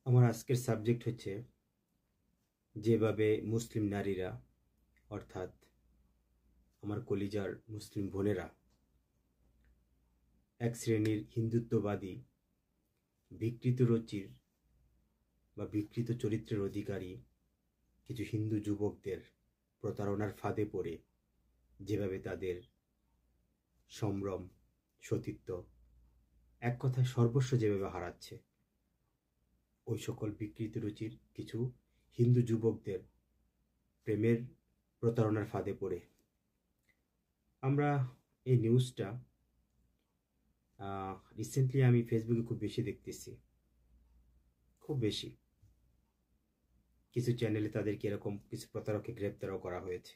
আমার আজকের সাবজেক্ট হচ্ছে যেভাবে মুসলিম নারীরা অর্থাৎ আমার কলিজার মুসলিম বোনেরা এক শ্রেণীর হিন্দুত্ববাদী বিকৃত রুচির বা বিকৃত চরিত্রের অধিকারী কিছু হিন্দু যুবকদের প্রতারণার ফাঁদে পড়ে যেভাবে তাদের সম্ভ্রম সতীত্ব এক কথায় সর্বস্ব যেভাবে হারাচ্ছে, ওই সকল বিকৃত রুচির কিছু হিন্দু যুবকদের প্রেমের প্রতারণার ফাঁদে পড়ে আমরা এই নিউজটা রিসেন্টলি আমি ফেসবুকে খুব বেশি দেখতেছি, খুব বেশি কিছু চ্যানেলে তাদেরকে এরকম কিছু প্রতারককে গ্রেপ্তারও করা হয়েছে।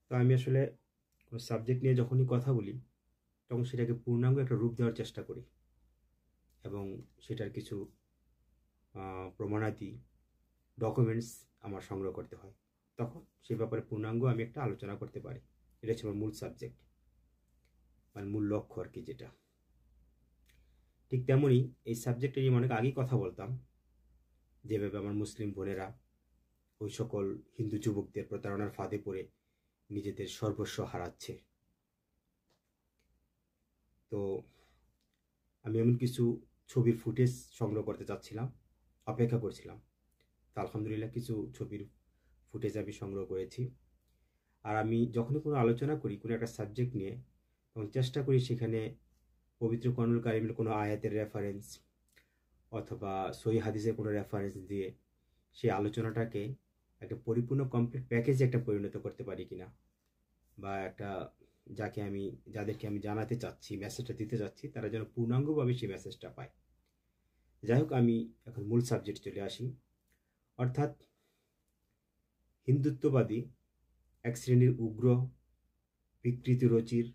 তো আমি আসলে কোনো সাবজেক্ট নিয়ে যখনই কথা বলি তখন সেটাকে পূর্ণাঙ্গ একটা রূপ দেওয়ার চেষ্টা করি এবং সেটার কিছু প্রমাণাদি ডকুমেন্টস আমার সংগ্রহ করতে হয়, তখন সে ব্যাপারে পূর্ণাঙ্গ আমি একটা আলোচনা করতে পারি। এটা হচ্ছে আমার মূল সাবজেক্ট, মানে মূল লক্ষ্য আর কি। যেটা ঠিক তেমনই এই সাবজেক্টে নিয়ে অনেক আগেই কথা বলতাম, যেভাবে আমার মুসলিম বোনেরা ওই সকল হিন্দু যুবকদের প্রতারণার ফাঁদে পড়ে নিজেদের সর্বস্ব হারাচ্ছে। তো আমি এমন কিছু ছবির ফুটেজ সংগ্রহ করতে চাচ্ছিলাম, অপেক্ষা করছিলাম। তো আলহামদুলিল্লাহ কিছু ছবির ফুটেজ আমি সংগ্রহ করেছি। আর আমি যখনই কোনো আলোচনা করি কোনো একটা সাবজেক্ট নিয়ে, তখন চেষ্টা করি সেখানে পবিত্র কোরআনুল কারিমের কোনো আয়াতের রেফারেন্স অথবা সহিহ হাদিসের কোনো রেফারেন্স দিয়ে সেই আলোচনাটাকে একটা পরিপূর্ণ কমপ্লিট প্যাকেজে একটা পরিণত করতে পারি কিনা, বা একটা যাদেরকে আমি জানাতে চাচ্ছি, মেসেজটা দিতে চাচ্ছি, তারা যেন পূর্ণাঙ্গভাবে সেই মেসেজটা পায়। যাই হোক, আমি এখন মূল সাবজেক্ট চলে আসি। অর্থাৎ হিন্দুত্ববাদী এক শ্রেণীর উগ্র বিকৃতি রুচির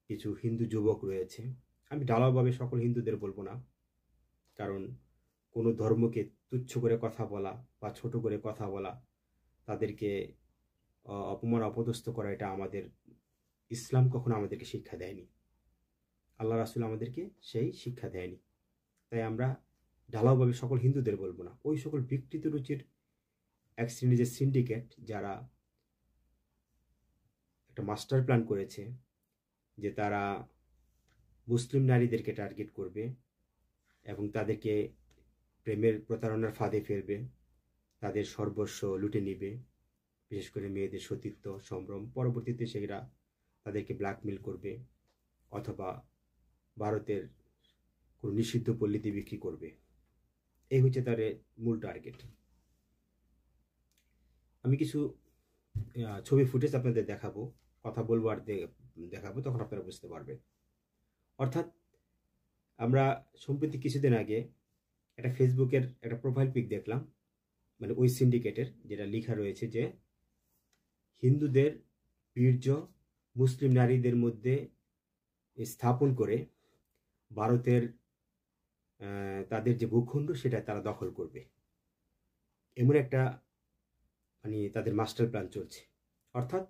কিছু হিন্দু যুবক রয়েছে। আমি ঢালাওভাবে সকল হিন্দুদের বলবো না, কারণ কোনো ধর্মকে তুচ্ছ করে কথা বলা বা ছোট করে কথা বলা, তাদেরকে অপমান অপদস্থ করা, এটা আমাদের ইসলাম কখনো আমাদেরকে শিক্ষা দেয়নি, আল্লাহ রাসূল আমাদেরকে সেই শিক্ষা দেয়নি। তাই আমরা ঢালাওভাবে সকল হিন্দুদের বলবো না, ওই সকল বিকৃত রুচির এক শ্রেণীর যে সিন্ডিকেট, যারা একটা মাস্টার প্ল্যান করেছে যে তারা মুসলিম নারীদেরকে টার্গেট করবে এবং তাদেরকে প্রেমের প্রতারণার ফাঁদে ফেলবে, তাদের সর্বস্ব লুটে নিবে, বিশেষ করে মেয়েদের সতীত্ব সম্ভ্রম। পরবর্তীতে সেরা তাদেরকে ব্ল্যাকমেল করবে অথবা ভারতের কোনো নিষিদ্ধ পল্লীতে বিক্রি করবে। এই হচ্ছে তার মূল টার্গেট। আমি কিছু ছবি ফুটেজ আপনাদের দেখাবো, কথা বলবো আর দেখাবো, তখন আপনারা বুঝতে পারবেন। অর্থাৎ আমরা সম্প্রতি কিছুদিন আগে একটা ফেসবুকের একটা প্রোফাইল পিক দেখলাম, মানে ওই সিন্ডিকেটের, যেটা লেখা রয়েছে যে হিন্দুদের বীর্য মুসলিম নারীদের মধ্যে স্থাপন করে ভারতের তাদের যে ভূখণ্ড সেটা তারা দখল করবে, এমন একটা মানে তাদের মাস্টার প্ল্যান চলছে। অর্থাৎ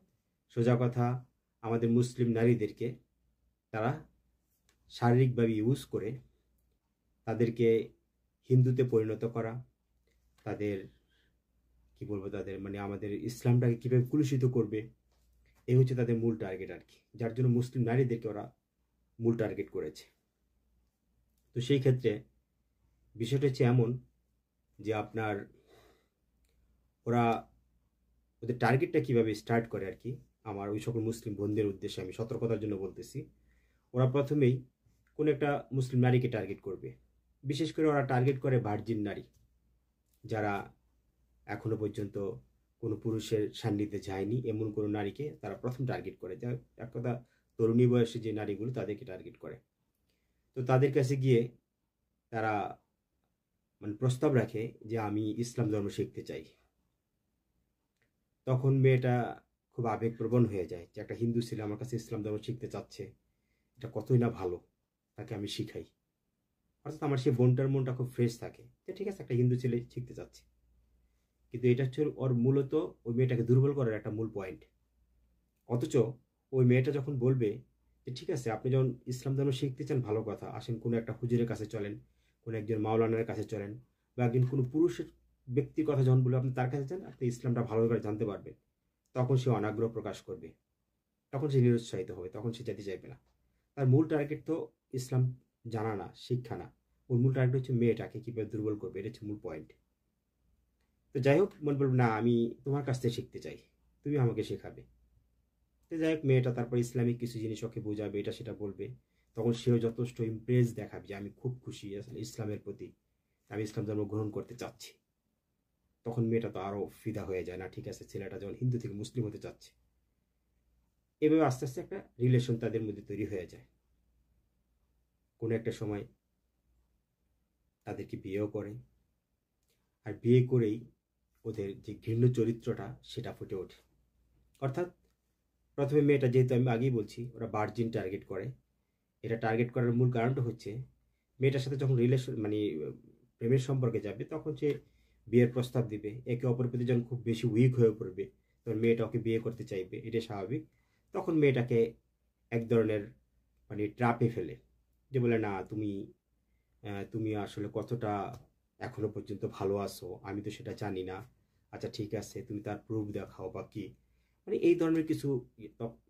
সোজা কথা, আমাদের মুসলিম নারীদেরকে তারা শারীরিকভাবে ইউজ করে তাদেরকে হিন্দুতে পরিণত করা, তাদের কি বলবো, তাদের মানে আমাদের ইসলামটাকে কীভাবে কুলুষিত করবে, এই হচ্ছে তাদের মূল টার্গেট আর কি, যার জন্য মুসলিম নারীদেরকে ওরা মূল টার্গেট করেছে। তো সেই ক্ষেত্রে বিষয়টা হচ্ছে এমন যে আপনার ওরা ওদের টার্গেটটা কীভাবে স্টার্ট করে আর কি, আমার ওই সকল মুসলিম বোনদের উদ্দেশ্যে আমি সতর্কতার জন্য বলতেছি। ওরা প্রথমেই কোনো একটা মুসলিম নারীকে টার্গেট করবে, বিশেষ করে ওরা টার্গেট করে ভার্জিন নারী, যারা এখনো পর্যন্ত কোনো পুরুষের সান্নিধ্যে যায়নি, এমন কোনো নারীকে তারা প্রথম টার্গেট করে। যা এক কথা, তরুণী বয়সী যে নারীগুলো, তাদেরকে টার্গেট করে। তো তাদের কাছে গিয়ে তারা মানে প্রস্তাব রাখে যে আমি ইসলাম ধর্ম শিখতে চাই। তখন মেয়েটা খুব আবেগপ্রবণ হয়ে যায় যে একটা হিন্দু ছেলে আমার কাছে ইসলাম ধর্ম শিখতে চাচ্ছে, এটা কতই না ভালো, তাকে আমি শিখাই। অর্থাৎ আমার সেই বোনটার মনটা খুব ফ্রেশ থাকে যে ঠিক আছে, একটা হিন্দু ছেলে শিখতে চাচ্ছে। কিন্তু এটা হচ্ছে ওর মূলত ওই মেয়েটাকে দুর্বল করার একটা মূল পয়েন্ট। অথচ ওই মেয়েটা যখন বলবে যে ঠিক আছে, আপনি যখন ইসলাম ধর্ম শিখতে চান ভালো কথা, আসেন কোনো একটা হুজুরের কাছে চলেন, কোনো একজন মাওলানার কাছে চলেন, বা একজন কোনো পুরুষের ব্যক্তির কথা যখন বলে আপনি তার কাছে যান, আপনি ইসলামটা ভালো করে জানতে পারবেন, তখন সে অনাগ্রহ প্রকাশ করবে, তখন সে নিরুৎসাহিত হবে, তখন সে যেতে চাইবে না। তার মূল টার্গেট তো ইসলাম জানা না, শিক্ষা না, ওর মূল টার্গেট হচ্ছে মেয়েটাকে কীভাবে দুর্বল করবে, এটা হচ্ছে মূল পয়েন্ট। তো যাই হোক, মনে বলবে না আমি তোমার কাছ থেকে শিখতে চাই, তুমি আমাকে শেখাবে। তো যাই হোক, মেয়েটা তারপর ইসলামিক কিছু জিনিস ওকে বোঝাবে, এটা সেটা বলবে, তখন সেও যথেষ্ট ইমপ্রেস দেখাবে যে আমি খুব খুশি আসলে ইসলামের প্রতি, আমি ইসলাম ধর্ম গ্রহণ করতে চাচ্ছি। তখন মেয়েটা তো আরও ফিদা হয়ে যায়, না ঠিক আছে ছেলেটা যখন হিন্দু থেকে মুসলিম হতে চাচ্ছে। এভাবে আস্তে আস্তে একটা রিলেশন তাদের মধ্যে তৈরি হয়ে যায়। কোনো একটা সময় তাদেরকে বিয়েও করে, আর বিয়ে করেই ওদের যে ঘৃণ্য চরিত্রটা সেটা ফুটে ওঠে। অর্থাৎ প্রথমে মেয়েটা, যেহেতু আমি আগেই বলছি ওরা ভার্জিন টার্গেট করে, এটা টার্গেট করার মূল কারণটা হচ্ছে মেয়েটার সাথে যখন রিলেশন মানে প্রেমের সম্পর্কে যাবে, তখন সে বিয়ের প্রস্তাব দিবে, একে অপরের প্রতি যখন খুব বেশি উইক হয়ে পড়বে তখন মেয়েটা ওকে বিয়ে করতে চাইবে, এটা স্বাভাবিক। তখন মেয়েটাকে এক ধরনের মানে ট্রাপে ফেলে, যে বলে না তুমি আসলে কতটা এখনো পর্যন্ত ভালো আছো আমি তো সেটা জানি না, আচ্ছা ঠিক আছে তুমি তার প্রুফ দেখাও বা কি, মানে এই ধরনের কিছু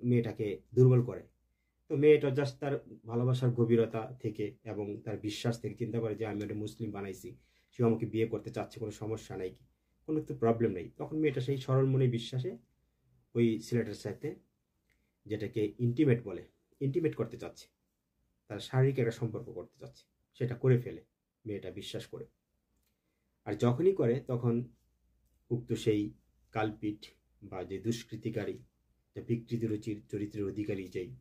মেয়েটাকে দুর্বল করে। তো মেয়েটা জাস্ট তার ভালোবাসার গভীরতা থেকে এবং তার বিশ্বাস থেকে চিন্তা করে যে আমি একটা মুসলিম বানাইছি, সে আমাকে বিয়ে করতে চাচ্ছে, কোনো সমস্যা নাই, কোনো তো প্রবলেম নেই। তখন মেয়েটা সেই সরল মনে বিশ্বাসে ওই ছেলেটার সাথে, যেটাকে ইন্টিমেট বলে, ইন্টিমেট করতে চাচ্ছে, তার শারীরিক একটা সম্পর্ক করতে চাচ্ছে, সেটা করে ফেলে মেয়েটা বিশ্বাস করে। আর যখনই করে তখন উক্ত সেই কালপিট বা যে দুষ্কৃতিকারী, যে বিকৃতি রুচির চরিত্রের অধিকারী যেই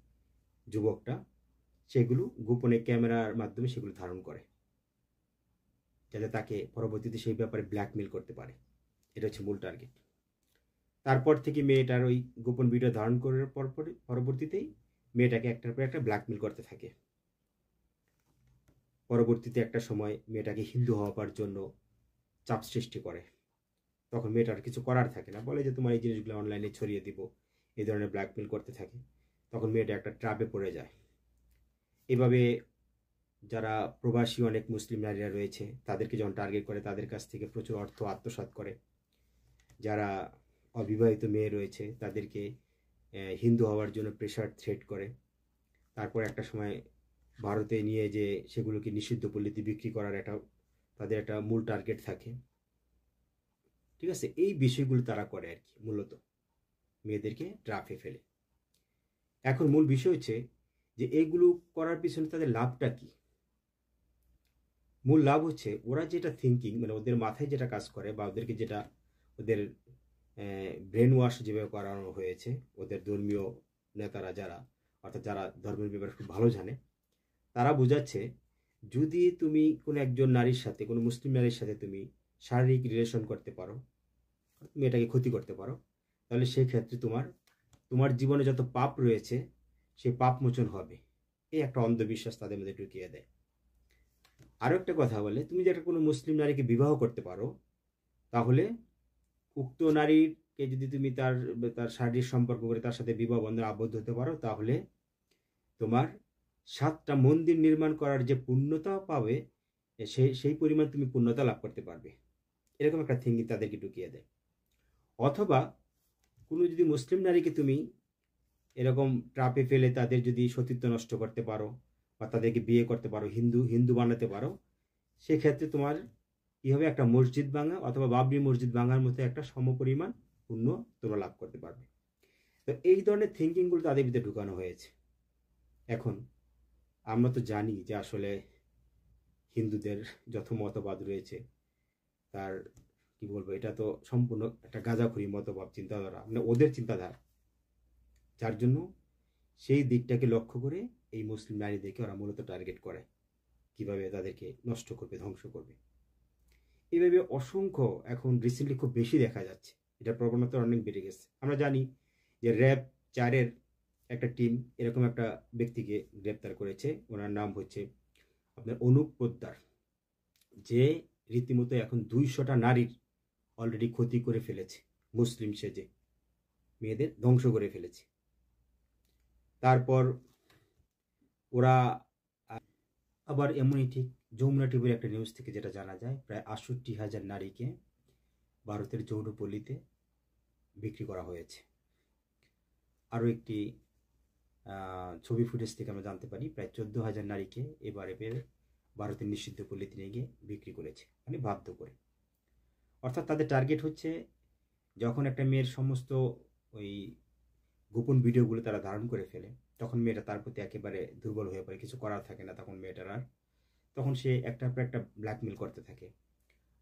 যুবকটা, সেগুলো গোপনে ক্যামেরার মাধ্যমে সেগুলো ধারণ করে, যাতে তাকে পরবর্তীতে সেই ব্যাপারে ব্ল্যাকমেল করতে পারে। এটা হচ্ছে মূল টার্গেট। তারপর থেকে মেয়েটার ওই গোপন ভিডিও ধারণ করার পরবর্তীতেই মেয়েটাকে একটার পর একটা ব্ল্যাকমেল করতে থাকে। পরবর্তীতে একটা সময় মেয়েটাকে হিন্দু হওয়ার জন্য চাপ সৃষ্টি করে। তখন মেয়েটার কিছু করার থাকে না, বলে যে তোমার এই জিনিসগুলো অনলাইনে ছড়িয়ে দিব, এই ধরনের ব্ল্যাকমেল করতে থাকে। তখন মেয়েটা একটা ট্র্যাপে পড়ে যায়। এভাবে যারা প্রবাসী অনেক মুসলিম নারীরা রয়েছে তাদেরকে যখন টার্গেট করে, তাদের কাছ থেকে প্রচুর অর্থ আত্মসাৎ করে। যারা অবিবাহিত মেয়ে রয়েছে তাদেরকে হিন্দু হওয়ার জন্য প্রেশার থ্রেট করে। তারপর একটা সময় ভারতে নিয়ে যে সেগুলোকে নিষিদ্ধ পল্লীতে বিক্রি করার তাদের একটা মূল টার্গেট থাকে। ঠিক আছে, এই বিষয়গুলো তারা করে আর কি, মূলত মেয়েদেরকে ট্রাফে ফেলে। এখন মূল বিষয় হচ্ছে যে এইগুলো করার পিছনে তাদের লাভটা কি। মূল লাভ হচ্ছে ওরা যেটা থিঙ্কিং, মানে ওদের মাথায় যেটা কাজ করে বা ওদেরকে যেটা ওদের ব্রেন ওয়াশ যেভাবে করানো হয়েছে, ওদের ধর্মীয় নেতারা যারা, অর্থাৎ যারা ধর্মের ব্যাপারে খুব ভালো জানে, তারা বোঝাচ্ছে যদি তুমি কোনো একজন নারীর সাথে, কোনো মুসলিম নারীর সাথে তুমি শারীরিক রিলেশন করতে পারো, তুমি এটাকে ক্ষতি করতে পারো, তাহলে সেই ক্ষেত্রে তোমার জীবনে যত পাপ রয়েছে সেই পাপ মোচন হবে। এই একটা অন্ধবিশ্বাস তাদের মধ্যে ঢুকিয়ে দেয়। আরও একটা কথা বলে, তুমি যদি কোনো মুসলিম নারীকে বিবাহ করতে পারো, তাহলে উক্ত নারীকে যদি তুমি তার শারীরিক সম্পর্ক করে তার সাথে বিবাহ বন্ধনে আবদ্ধ হতে পারো, তাহলে তোমার 7টা মন্দির নির্মাণ করার যে পুণ্যতা পাবে সেই পরিমাণ তুমি পুণ্যতা লাভ করতে পারবে। এরকম একটা থিঙ্কিং তাদেরকে ঢুকিয়ে দেয়। অথবা কোনো যদি মুসলিম নারীকে তুমি এরকম ট্রাপে ফেলে তাদের যদি সতীত্ব নষ্ট করতে পারো বা তাদেরকে বিয়ে করতে পারো, হিন্দু বানাতে পারো, সেক্ষেত্রে তোমার কি হবে, একটা মসজিদ ভাঙা অথবা বাবরি মসজিদ ভাঙার মতো একটা সমপরিমাণ পুণ্য তোমরা লাভ করতে পারবে। তো এই ধরনের থিঙ্কিংগুলো তাদের ভিতরে ঢুকানো হয়েছে। এখন আমরা তো জানি যে আসলে হিন্দুদের যত মতবাদ রয়েছে তার কি বলবো, এটা তো সম্পূর্ণ একটা গাঁজাখুরি মতবাদ, চিন্তাধারা, মানে ওদের চিন্তাধারা, যার জন্য সেই দিকটাকে লক্ষ্য করে এই মুসলিম নারীদেরকে ওরা মূলত টার্গেট করে, কিভাবে তাদেরকে নষ্ট করবে, ধ্বংস করবে। এইভাবে অসংখ্য এখন রিসেন্টলি খুব বেশি দেখা যাচ্ছে, এটার প্রবণতা অনেক বেড়ে গেছে। আমরা জানি যে র্যাব 4-এর একটা টিম এরকম একটা ব্যক্তিকে গ্রেপ্তার করেছে, ওনার নাম হচ্ছে আপনার অনুপ পোদ্দার, যে রীতিমতো এখন 200টা নারীর অলরেডি ক্ষতি করে ফেলেছে, মুসলিম সেজে মেয়েদের ধ্বংস করে ফেলেছে। তারপর ওরা আবার এমনই ঠিক যমুনা টিভির একটা নিউজ থেকে যেটা জানা যায়, প্রায় ৬৮,০০০ নারীকে ভারতের যৌনপল্লীতে বিক্রি করা হয়েছে। আরও একটি ছবি ফুটেজ থেকে আমরা জানতে পারি প্রায় ১৪,০০০ নারীকে এবারে ভারতের নিষিদ্ধ পল্লীতে নিয়ে গিয়ে বিক্রি করেছে, মানে বাধ্য করে। অর্থাৎ তাদের টার্গেট হচ্ছে, যখন একটা মেয়ের সমস্ত ওই গোপন ভিডিওগুলো তারা ধারণ করে ফেলে, তখন মেয়েটা তার প্রতি একেবারে দুর্বল হয়ে পড়ে, কিছু করার থাকে না তখন মেয়েটার আর। তখন সে একটার পর একটা ব্ল্যাকমেল করতে থাকে,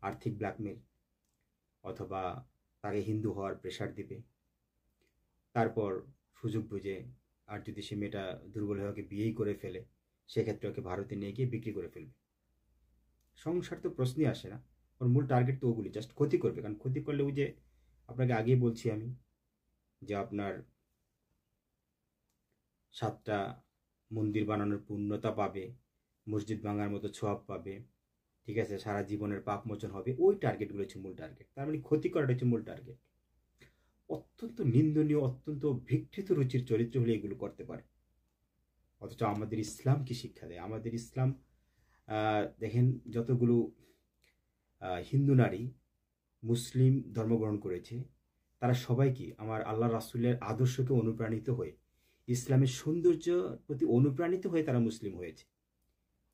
আর্থিক ব্ল্যাকমেল, অথবা তাকে হিন্দু হওয়ার প্রেশার দিবে। তারপর সুযোগ বুঝে, আর যদি সে মেয়েটা দুর্বল হয়ে ওকে বিয়েই করে ফেলে, সেক্ষেত্রে ওকে ভারতে নিয়ে গিয়ে বিক্রি করে ফেলবে। সংসার তো প্রশ্নই আসে না, ওর মূল টার্গেট তো ওগুলি, জাস্ট ক্ষতি করবে। কারণ ক্ষতি করলে ওই যে আপনাকে আগেই বলছি আমি, যে আপনার 7টা মন্দির বানানোর পূর্ণতা পাবে, মসজিদ ভাঙার মতো ছোঁয়াব পাবে, ঠিক আছে, সারা জীবনের পাপ মোচন হবে। ওই টার্গেটগুলো হচ্ছে মূল টার্গেট। তার মানে ক্ষতি করাটা হচ্ছে মূল টার্গেট। অত্যন্ত নিন্দনীয়, অত্যন্ত বিকৃত রুচির চরিত্র হলে এগুলো করতে পারে। অথচ আমাদের ইসলাম কি শিক্ষা দেয়? আমাদের ইসলাম, দেখেন, যতগুলো হিন্দু নারী মুসলিম ধর্মগ্রহণ করেছে, তারা সবাই কি আমার আল্লাহ রাসূলের আদর্শকে অনুপ্রাণিত হয়ে, ইসলামের সৌন্দর্য প্রতি অনুপ্রাণিত হয়ে তারা মুসলিম হয়েছে।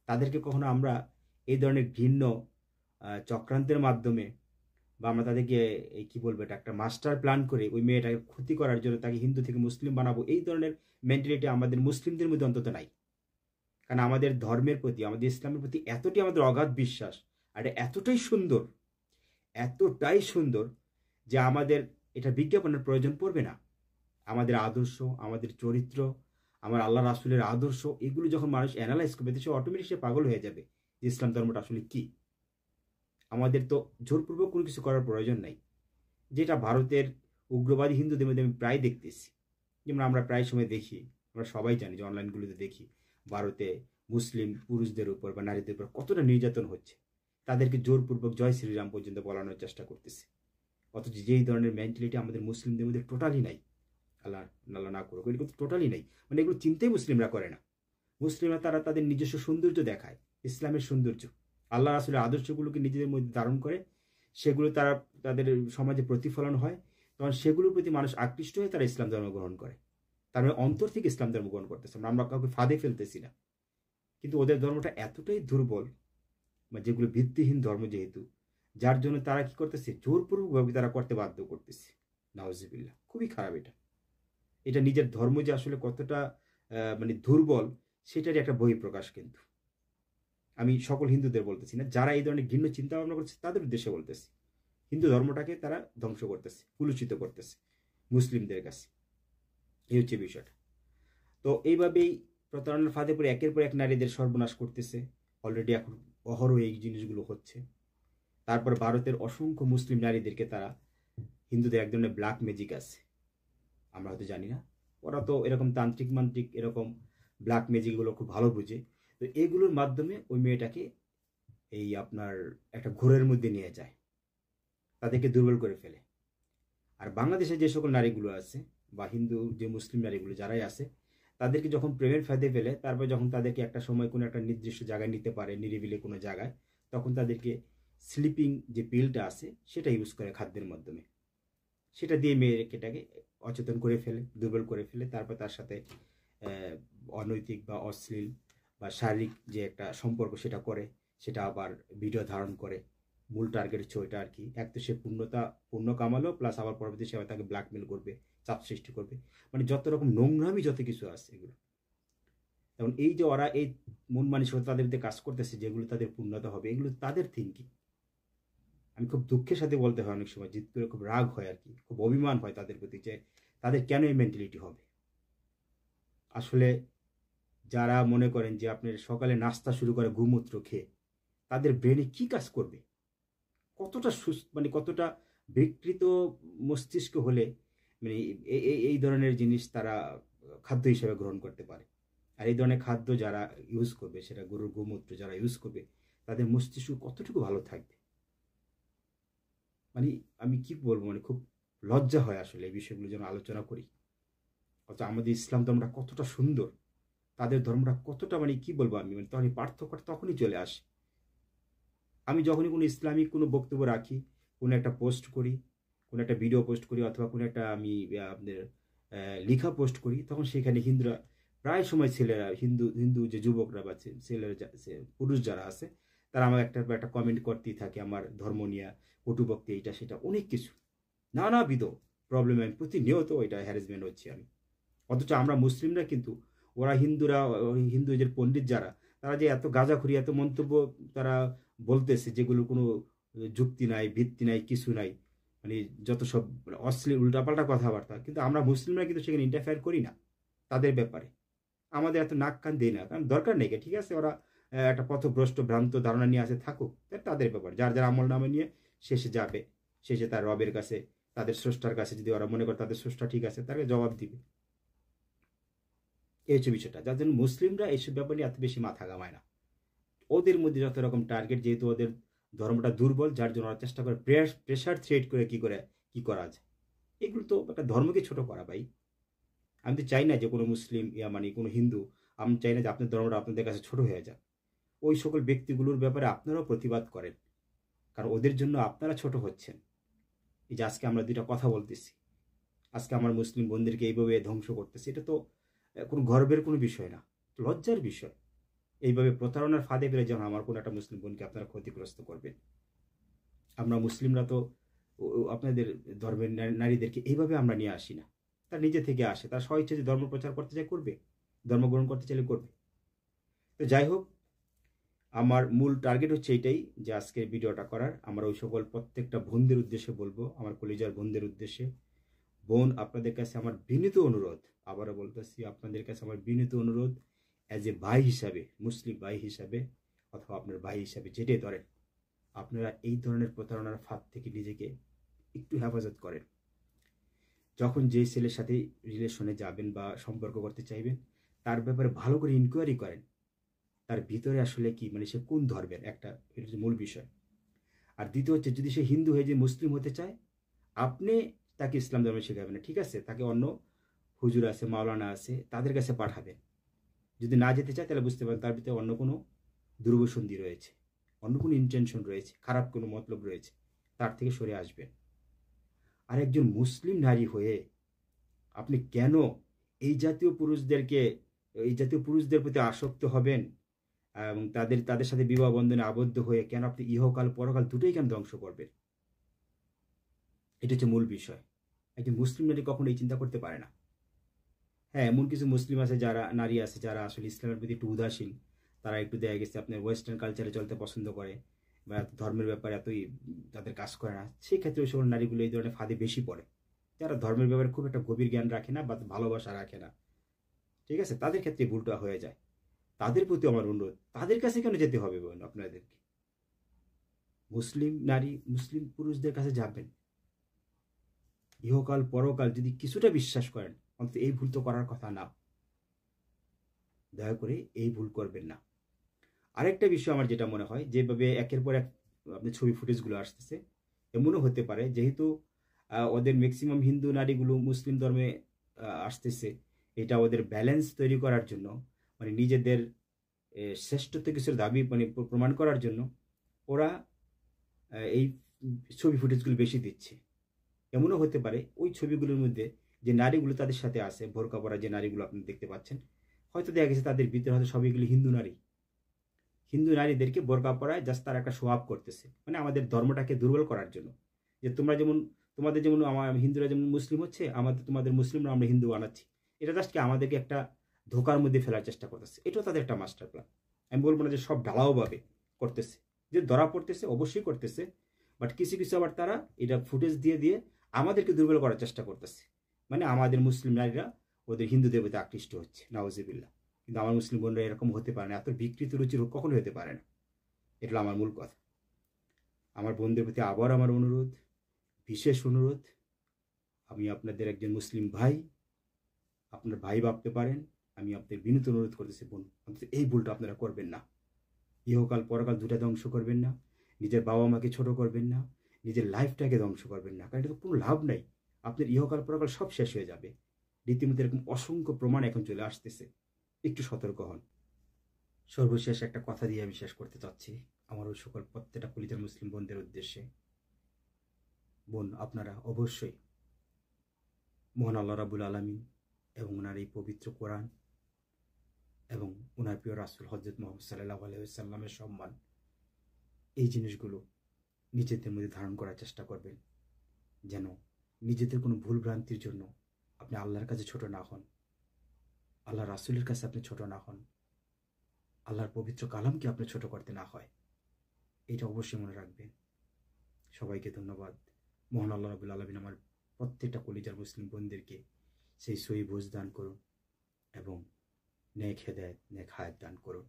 তাদেরকে কখনো আমরা এই ধরনের ঘৃণ্য চক্রান্তের মাধ্যমে, বা আমরা তাদেরকে এই কী বলবো, এটা একটা মাস্টার প্ল্যান করে ওই মেয়েটাকে ক্ষতি করার জন্য তাকে হিন্দু থেকে মুসলিম বানাবো, এই ধরনের মেন্টালিটি আমাদের মুসলিমদের মধ্যে অন্তত নাই। কারণ আমাদের ধর্মের প্রতি, আমাদের ইসলামের প্রতি এতটাই আমাদের অগাধ বিশ্বাস, আর এটা এতটাই সুন্দর, এতটাই সুন্দর, যে আমাদের এটা বিজ্ঞাপনের প্রয়োজন পড়বে না। আমাদের আদর্শ, আমাদের চরিত্র, আমার আল্লাহ রাসূলের আদর্শ, এগুলো যখন মানুষ অ্যানালাইজ করবে, তো সে অটোমেটিক সে পাগল হয়ে যাবে যে ইসলাম ধর্মটা আসলে কি। আমাদের তো জোরপূর্বক কোনো কিছু করার প্রয়োজন নাই, যেটা ভারতের উগ্রবাদী হিন্দুদের মধ্যে আমি প্রায় দেখতেছি। যেমন আমরা প্রায় সময় দেখি, আমরা সবাই জানি যে অনলাইনগুলোতে দেখি, ভারতে মুসলিম পুরুষদের উপর বা নারীদের উপর কতটা নির্যাতন হচ্ছে, তাদেরকে জোরপূর্বক জয় শ্রীরাম পর্যন্ত বলানোর চেষ্টা করতেছে। অথচ যেই ধরনের মেন্টালিটি আমাদের মুসলিমদের মধ্যে টোটালি নাই, আল্লাহ আল্লাহ না করুক, এগুলো টোটালি নাই। মানে এগুলো চিন্তাই মুসলিমরা করে না। মুসলিমরা তারা তাদের নিজস্ব সৌন্দর্য দেখায়, ইসলামের সৌন্দর্য, আল্লাহ রাসূলের আদর্শগুলোকে নিজেদের মধ্যে ধারণ করে, সেগুলো তারা তাদের সমাজে প্রতিফলন হয়, তখন সেগুলোর প্রতি মানুষ আকৃষ্ট হয়ে তারা ইসলাম ধর্ম গ্রহণ করে। তার মানে অন্তর থেকে ইসলাম ধর্ম গ্রহণ করতেছে, আমরা কাউকে ফাঁদে ফেলতেছি না। কিন্তু ওদের ধর্মটা এতটাই দুর্বল, বা যেগুলো ভিত্তিহীন ধর্ম যেহেতু, যার জন্য তারা কি করতেছে, জোরপূর্বকভাবে তারা করতে বাধ্য করতেছে। নাউজুবিল্লাহ, খুবই খারাপ এটা। এটা নিজের ধর্ম যে আসলে কতটা মানে দুর্বল, সেটারই একটা বহিঃপ্রকাশ। কিন্তু আমি সকল হিন্দুদের বলতেছি না, যারা এই ধরনের ঘৃণ্য চিন্তা ভাবনা করছে তাদের উদ্দেশ্যে বলতেছি। হিন্দু ধর্মটাকে তারা ধ্বংস করতেছে, কুলুষিত করতেছে মুসলিমদের কাছে। এই হচ্ছে বিষয়টা। তো এইভাবেই প্রতারণার ফাঁদে পড়ে একের পর এক নারীদের সর্বনাশ করতেছে। অলরেডি এখন অহরহ এই জিনিসগুলো হচ্ছে। তারপর ভারতের অসংখ্য মুসলিম নারীদেরকে তারা, হিন্দুদের এক ধরনের ব্ল্যাক ম্যাজিক আছে, আমরা হয়তো জানি না, ওরা তো এরকম তান্ত্রিক মান্ত্রিক এরকম ব্ল্যাক ম্যাজিকগুলো খুব ভালো বুঝে। তো এগুলোর মাধ্যমে ওই মেয়েটাকে এই আপনার একটা ঘোরের মধ্যে নিয়ে যায়, তাদেরকে দুর্বল করে ফেলে। আর বাংলাদেশে যে সকল নারীগুলো আছে, বা হিন্দু যে মুসলিম নারীগুলো যারাই আছে, তাদেরকে যখন প্রেমের ফাঁদে ফেলে, তারপর যখন তাদেরকে একটা সময় কোনো একটা নির্দিষ্ট জায়গায় নিতে পারে, নিরিবিলি কোনো জায়গায়, তখন তাদেরকে স্লিপিং যে পিলটা আছে সেটা ইউজ করে খাদ্যের মাধ্যমে, সেটা দিয়ে মেয়েটাকে অচেতন করে ফেলে, দুর্বল করে ফেলে। তারপর তার সাথে অনৈতিক বা অশ্লীল বা শারীরিক যে একটা সম্পর্ক সেটা করে, সেটা আবার ভিডিও ধারণ করে। মূল টার্গেট হচ্ছে ওইটা আর কি। এক তো সে পূর্ণ কামালো, প্লাস আবার পরবর্তী সে তাকে ব্ল্যাকমেল করবে, চাপ সৃষ্টি করবে, মানে যত রকম নোংরামি যত কিছু আছে এগুলো। এবং এই যে ওরা এই মন মানসিকতা তাদের মধ্যে কাজ করতেছে, যেগুলো তাদের পূর্ণতা হবে, এগুলো তাদের থিঙ্কিং। আমি খুব দুঃখের সাথে বলতে হয়, অনেক সময় জিদ করে খুব রাগ হয় আর কি, খুব অভিমান হয় তাদের প্রতি, যে তাদের কেন এই মেন্টালিটি হবে। আসলে যারা মনে করেন যে আপনার সকালে নাস্তা শুরু করে গোমূত্র খেয়ে, তাদের ব্রেনে কি কাজ করবে, কতটা মানে কতটা বিকৃত মস্তিষ্ক হলে মানে এই ধরনের জিনিস তারা খাদ্য হিসেবে গ্রহণ করতে পারে। আর এই ধরনের খাদ্য যারা ইউজ করবে, সেটা গরুর গোমূত্র যারা ইউজ করবে, তাদের মস্তিষ্ক কতটুকু ভালো থাকবে। মানে আমি কি বলবো, মানে খুব লজ্জা হয় আসলে এই বিষয়গুলো যেন আলোচনা করি। অথচ আমাদের ইসলাম ধর্মটা কতটা সুন্দর, তাদের ধর্মটা কতটা, মানে কি বলবো আমি, মানে তখন পার্থক্যটা তখনই চলে আসে। আমি যখনই কোনো ইসলামিক কোনো বক্তব্য রাখি, কোনো একটা পোস্ট করি, কোনো একটা ভিডিও পোস্ট করি, অথবা কোনো একটা আমি আপনার লেখা পোস্ট করি, তখন সেখানে হিন্দুরা প্রায় সময় ছেলেরা, হিন্দু হিন্দু যে যুবকরা বা ছেলেরা পুরুষ যারা আছে, তারা আমার একটা কমেন্ট করতেই থাকে আমার ধর্ম নিয়ে, কটুভক্তি, এইটা সেটা অনেক কিছু নানাবিধ প্রবলেম, আমি প্রতিনিয়ত ওইটা হ্যারাসমেন্ট হচ্ছে আমি। অথচ আমরা মুসলিমরা কিন্তু, ওরা হিন্দুরা, হিন্দু যে পণ্ডিত যারা, তারা যে এত গাঁজাখুরি, এত মন্তব্য তারা বলতেছে, যেগুলো কোনো যুক্তি নাই, ভিত্তি নাই, কিছু নাই, মানে যত সব অশ্লীল উল্টাপাল্টা কথাবার্তা, কিন্তু আমরা মুসলিমরা কিন্তু সেখানে ইন্টারফেয়ার করি না তাদের ব্যাপারে। আমাদের এত নাক কান দেয় না, কারণ দরকার নেই। ঠিক আছে, ওরা একটা পথভ্রষ্ট ভ্রান্ত ধারণা নিয়ে আসে, থাকুক, তাদের ব্যাপার। যার যার আমল নামে নিয়ে শেষে যাবে, শেষে তার রবের কাছে, তাদের স্রষ্টার কাছে, যদি ওরা মনে করে তাদের স্রষ্টা ঠিক আছে, তাকে জবাব দিবে। এই হচ্ছে বিষয়টা, যার জন্য মুসলিমরা এইসব ব্যাপার নিয়ে এত বেশি মাথা ঘামায় না। ওদের মধ্যে যত রকম টার্গেট, যেহেতু ওদের ধর্মটা দুর্বল, যার জন্য ওরা চেষ্টা করে প্রেশার থ্রেট করে কি করা যায়। এগুলো তো একটা ধর্মকে ছোট করা ভাই। আমি তো চাই না যে কোনো মুসলিম মানে কোনো হিন্দু, আমি চাই না যে আপনার ধর্মটা আপনাদের কাছে ছোট হয়ে যাক। ওই সকল ব্যক্তিগুলোর ব্যাপারে আপনারাও প্রতিবাদ করেন, কারণ ওদের জন্য আপনারা ছোট হচ্ছেন। এই যে আজকে আমরা দুইটা কথা বলতেছি, আজকে আমার মুসলিম বোনদেরকে এইভাবে ধ্বংস করতেছে, এটা তো কোনো গর্বের কোনো বিষয় না, লজ্জার বিষয়। এইভাবে প্রতারণার ফাঁদে পেরে যেন আমার কোনো একটা মুসলিম বোনকে আপনারা ক্ষতিগ্রস্ত করবেন। আমরা মুসলিমরা তো আপনাদের ধর্মের নারীদেরকে এইভাবে আমরা নিয়ে আসি না, তার নিজে থেকে আসে, তার স্বইচ্ছা যে ধর্ম প্রচার করতে চায় করবে, ধর্মগ্রহণ করতে চাইলে করবে। তো যাই হোক, আমার মূল টার্গেট হচ্ছে এটাই, যে আজকের ভিডিওটা করার। আমার ওই সকল প্রত্যেকটা বোনদের উদ্দেশ্যে বলবো, আমার কলিজার বোনদের উদ্দেশ্যে, বোন, আপনাদের কাছে আমার বিনীত অনুরোধ, আবারও বলতেছি, আপনাদের কাছে আমার বিনীত অনুরোধ, অ্যাজ এ ভাই হিসাবে, মুসলিম ভাই হিসাবে, অথবা আপনার ভাই হিসাবে, যেটাই ধরেন, আপনারা এই ধরনের প্রতারণার ফাঁদ থেকে নিজেকে একটু হেফাজত করেন। যখন যে ছেলের সাথে রিলেশনে যাবেন বা সম্পর্ক করতে চাইবেন, তার ব্যাপারে ভালো করে ইনকোয়ারি করেন, তার ভিতরে আসলে কি, মানে সে কোন ধর্মের, এটা হচ্ছে মূল বিষয়। আর দ্বিতীয় হচ্ছে, যদি সে হিন্দু হয়ে যে মুসলিম হতে চায়, আপনি তাকে ইসলাম ধর্মে শেখাবেন না, ঠিক আছে, তাকে অন্য হুজুর আছে, মাওলানা আছে, তাদের কাছে পাঠাবেন। যদি না যেতে চায়, তাহলে বুঝতে পারেন তার ভিতরে অন্য কোনো দুর্বসন্ধি রয়েছে, অন্য কোনো ইন্টেনশন রয়েছে, খারাপ কোনো মতলব রয়েছে, তার থেকে সরে আসবেন। আর একজন মুসলিম নারী হয়ে আপনি কেন এই জাতীয় পুরুষদের প্রতি আসক্ত হবেন, এবং তাদের সাথে বিবাহ বন্ধনে আবদ্ধ হয়ে কেন আপনি ইহকাল পরকাল দুটোই কেন ধ্বংস করবেন? এটা হচ্ছে মূল বিষয়। একজন মুসলিম নারী কখনো এই চিন্তা করতে পারে না। হ্যাঁ, এমন কিছু মুসলিম আছে, যারা নারী আছে, যারা আসলে ইসলামের প্রতি একটু উদাসীন, তারা একটু দেখা গেছে আপনার ওয়েস্টার্ন কালচারে চলতে পছন্দ করে, বা ধর্মের ব্যাপারে এতই তাদের কাজ করে না। সেই ক্ষেত্রে ওই সকল নারীগুলো এই ধরনের ফাঁদে বেশি পড়ে, যারা ধর্মের ব্যাপারে খুব একটা গভীর জ্ঞান রাখে না বা ভালোবাসা রাখে না। ঠিক আছে, তাদের ক্ষেত্রে ভুলটা হয়ে যায়। তাদের প্রতি আমার অনুরোধ, তাদের কাছে কেন যেতে হবে বলুন আপনাদেরকে? মুসলিম নারী, মুসলিম পুরুষদের কাছে যাবেন, ইহকাল পরকাল যদি কিছুটা বিশ্বাস করেন, অন্তত এই ভুল তো করার কথা না। দয়া করে এই ভুল করবেন না। আরেকটা বিষয় আমার যেটা মনে হয়, যেভাবে একের পর এক আপনার ছবি ফুটেজগুলো আসতেছে, এমনও হতে পারে যেহেতু ওদের ম্যাক্সিমাম হিন্দু নারীগুলো মুসলিম ধর্মে আসতেছে, এটা ওদের ব্যালেন্স তৈরি করার জন্য, মানে নিজেদের শ্রেষ্ঠত্ব কিছুর দাবি মানে প্রমাণ করার জন্য ওরা এই ছবি ফুটেজগুলো বেশি দিচ্ছে। এমনও হতে পারে ওই ছবিগুলোর মধ্যে যে নারীগুলো তাদের সাথে আছে, বোরকা পরা যে নারীগুলো আপনি দেখতে পাচ্ছেন, হয়তো দেখা গেছে তাদের ভিতরে হয়তো সবইগুলি হিন্দু নারী। হিন্দু নারীদেরকে বোরকা পরায় জাস্ট তারা একটা শো আপ করতেছে, মানে আমাদের ধর্মটাকে দুর্বল করার জন্য, যে তোমাদের যেমন আমার হিন্দুরা যেমন মুসলিম হচ্ছে, তোমাদের মুসলিমরা আমরা হিন্দু বানাচ্ছি। এটা জাস্ট কি আমাদেরকে একটা ধোকার মধ্যে ফেলার চেষ্টা করতেছে। এটাও তাদের একটা মাস্টার প্ল্যান। আমি বলবো না যে সব ঢালাওভাবে করতেছে, যে ধরা পড়তেছে অবশ্যই করতেছে, বাট কিছু কিছু আবার তারা এটা ফুটেজ দিয়ে দিয়ে আমাদেরকে দুর্বল করার চেষ্টা করতেছে। মানে আমাদের মুসলিম নারীরা ওদের হিন্দুদের প্রতি আকৃষ্ট হচ্ছে, নাউজুবিল্লাহ। কিন্তু আমার মুসলিম বোনরা এরকম হতে পারে না, এত বিকৃত রুচির কখনো হতে পারে না। এটা আমার মূল কথা। আমার বোনদের প্রতি আবার আমার অনুরোধ, বিশেষ অনুরোধ, আমি আপনাদের একজন মুসলিম ভাই, আপনার ভাই ভাবতে পারেন, আমি আপনাদের বিনীত অনুরোধ করতেছি, বোন, অন্তত এই ভুলটা আপনারা করবেন না। ইহকাল পরকাল দুটা ধ্বংস করবেন না, নিজের বাবা মাকে ছোট করবেন না, নিজের লাইফটাকে ধ্বংস করবেন না, কারণ এটা কোনো লাভ নাই। আপনার ইহকাল পরকাল সব শেষ হয়ে যাবে। রীতিমতো এরকম অসংখ্য প্রমাণ এখন চলে আসতেছে, একটু সতর্ক হন। সর্বশেষ একটা কথা দিয়ে আমি শেষ করতে চাচ্ছি, আমার ওই সকল প্রত্যেকটা কলিজার মুসলিম বোনদের উদ্দেশ্যে, বোন, আপনারা অবশ্যই মহান আল্লাহ রাব্বুল আলামিন এবং ওনার এই পবিত্র কোরআন এবং ওনার প্রিয় রাসূল হযরত মুহাম্মদ সাল্লাল্লাহু আলাইহি ওয়াসাল্লামের সম্মান, এই জিনিসগুলো নিজেদের মধ্যে ধারণ করার চেষ্টা করবেন, যেন নিজেদের কোনো ভুল ভ্রান্তির জন্য আপনি আল্লাহর কাছে ছোট না হন, আল্লাহ রাসূলের কাছে আপনি ছোট না হন, আল্লাহর পবিত্র কালামকে আপনি ছোট করতে না হয়। এটা অবশ্যই মনে রাখবেন। সবাইকে ধন্যবাদ। মহান আল্লাহ রাব্বুল আলামিন আমার প্রত্যেকটা কলিজার মুসলিম বোনদেরকে সেই সহি বুঝ দান করুন এবং নেক হেদায়েত, নেক হায়াত দান করুন।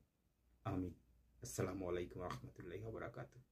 আমিন। আসসালামু আলাইকুম ওয়া রাহমাতুল্লাহি ওয়া বারাকাতুহু।